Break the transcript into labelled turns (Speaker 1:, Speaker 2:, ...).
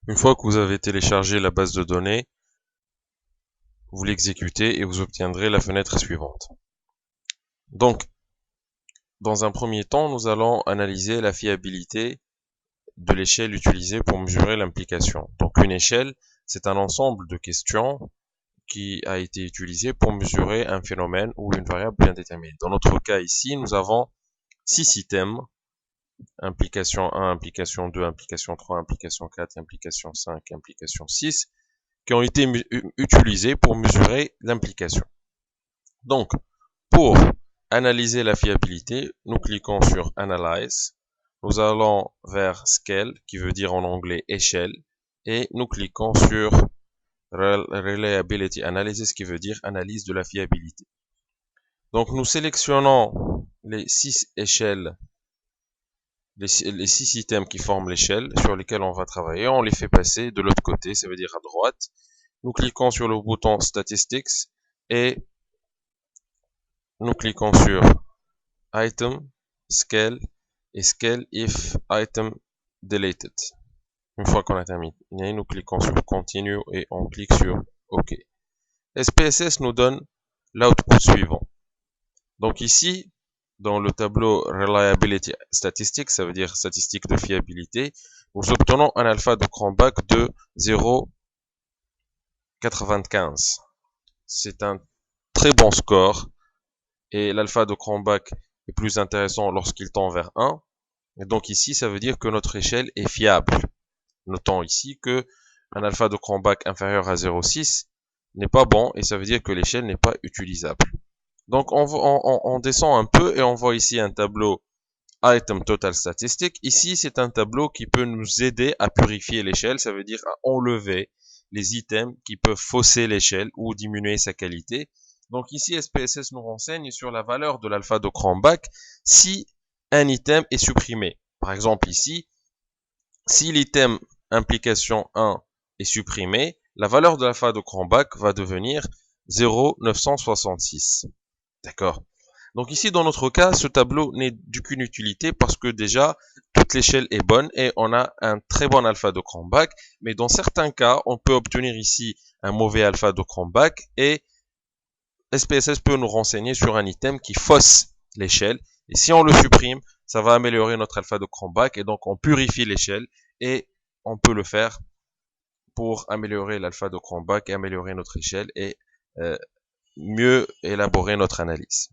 Speaker 1: Une fois que vous avez téléchargé la base de données, vous l'exécutez et vous obtiendrez la fenêtre suivante. Donc, dans un premier temps, nous allons analyser la fiabilité de l'échelle utilisée pour mesurer l'implication. Donc, une échelle, c'est un ensemble de questions qui a été utilisé pour mesurer un phénomène ou une variable bien déterminée. Dans notre cas ici, nous avons 6 items: implication 1, implication 2, implication 3, implication 4, implication 5, implication 6, qui ont été utilisés pour mesurer l'implication. Donc, pour analyser la fiabilité, nous cliquons sur Analyze, nous allons vers Scale, qui veut dire en anglais échelle, et nous cliquons sur Reliability Analysis, qui veut dire analyse de la fiabilité. Donc, nous sélectionnons les 6 échelles, les 6 items qui forment l'échelle sur lesquels on va travailler, on les fait passer de l'autre côté, ça veut dire à droite. Nous cliquons sur le bouton Statistics et nous cliquons sur Item, Scale et Scale if Item Deleted. Une fois qu'on a terminé, nous cliquons sur Continue et on clique sur OK. SPSS nous donne l'output suivant. Donc ici, dans le tableau Reliability Statistics, ça veut dire statistique de fiabilité, nous obtenons un alpha de Cronbach de 0,95. C'est un très bon score et l'alpha de Cronbach est plus intéressant lorsqu'il tend vers 1. Et donc ici, ça veut dire que notre échelle est fiable. Notons ici que un alpha de Cronbach inférieur à 0,6 n'est pas bon et ça veut dire que l'échelle n'est pas utilisable. Donc on descend un peu et on voit ici un tableau Item Total Statistic. Ici, c'est un tableau qui peut nous aider à purifier l'échelle, ça veut dire à enlever les items qui peuvent fausser l'échelle ou diminuer sa qualité. Donc ici, SPSS nous renseigne sur la valeur de l'alpha de Cronbach si un item est supprimé. Par exemple ici, si l'item implication 1 est supprimé, la valeur de l'alpha de Cronbach va devenir 0,966. D'accord. Donc ici, dans notre cas, ce tableau n'est d'aucune utilité parce que déjà, toute l'échelle est bonne et on a un très bon alpha de Cronbach. Mais dans certains cas, on peut obtenir ici un mauvais alpha de Cronbach et SPSS peut nous renseigner sur un item qui fausse l'échelle. Et si on le supprime, ça va améliorer notre alpha de Cronbach et donc on purifie l'échelle et on peut le faire pour améliorer l'alpha de Cronbach et améliorer notre échelle et mieux élaborer notre analyse.